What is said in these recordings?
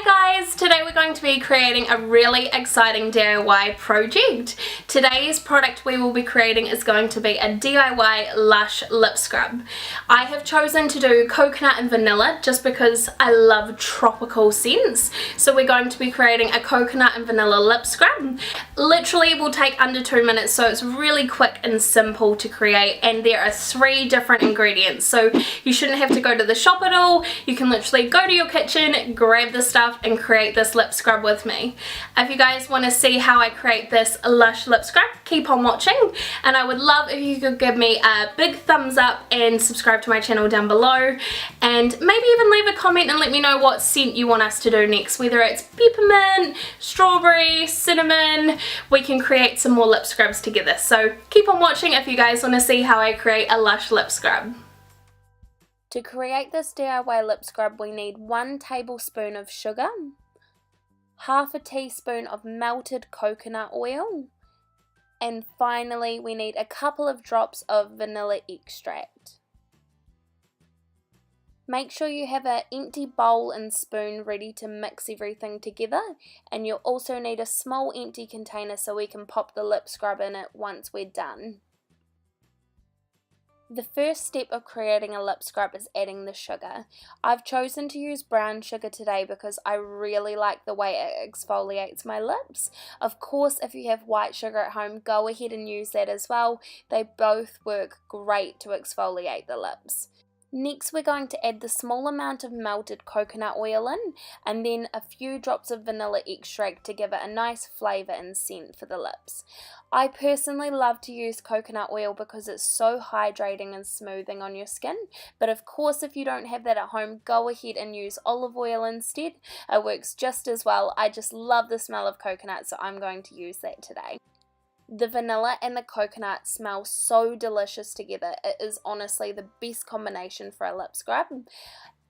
Hi guys, today we're going to be creating a really exciting DIY project. Today's product we will be creating is going to be a DIY Lush Lip Scrub. I have chosen to do coconut and vanilla just because I love tropical scents. So we're going to be creating a coconut and vanilla lip scrub. Literally it will take under 2 minutes, so it's really quick and simple to create, and there are 3 different ingredients. So you shouldn't have to go to the shop at all. You can literally go to your kitchen, grab the stuff and create this lip scrub with me. If you guys want to see how I create this Lush lip scrub, keep on watching, and I would love if you could give me a big thumbs up and subscribe to my channel down below, and maybe even leave a comment and let me know what scent you want us to do next, whether it's peppermint, strawberry, cinnamon. We can create some more lip scrubs together, so keep on watching if you guys want to see how I create a Lush lip scrub. To create this DIY lip scrub, we need 1 tablespoon of sugar, half a teaspoon of melted coconut oil, and finally we need a couple of drops of vanilla extract. Make sure you have an empty bowl and spoon ready to mix everything together, and you'll also need a small empty container so we can pop the lip scrub in it once we're done. The first step of creating a lip scrub is adding the sugar. I've chosen to use brown sugar today because I really like the way it exfoliates my lips. Of course, if you have white sugar at home, go ahead and use that as well. They both work great to exfoliate the lips. Next, we're going to add the small amount of melted coconut oil in, and then a few drops of vanilla extract to give it a nice flavour and scent for the lips. I personally love to use coconut oil because it's so hydrating and smoothing on your skin, but of course if you don't have that at home, go ahead and use olive oil instead. It works just as well. I just love the smell of coconut, so I'm going to use that today. The vanilla and the coconut smell so delicious together. It is honestly the best combination for a lip scrub.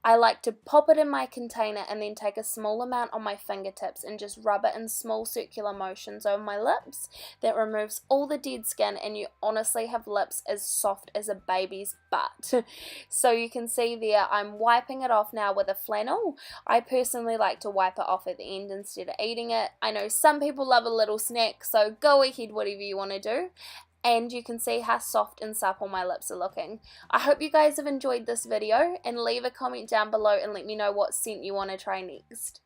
I like to pop it in my container and then take a small amount on my fingertips and just rub it in small circular motions over my lips. That removes all the dead skin, and you honestly have lips as soft as a baby's butt. So you can see there I'm wiping it off now with a flannel. I personally like to wipe it off at the end instead of eating it. I know some people love a little snack, so go ahead, whatever you want to do. And you can see how soft and supple my lips are looking. I hope you guys have enjoyed this video, and leave a comment down below and let me know what scent you want to try next.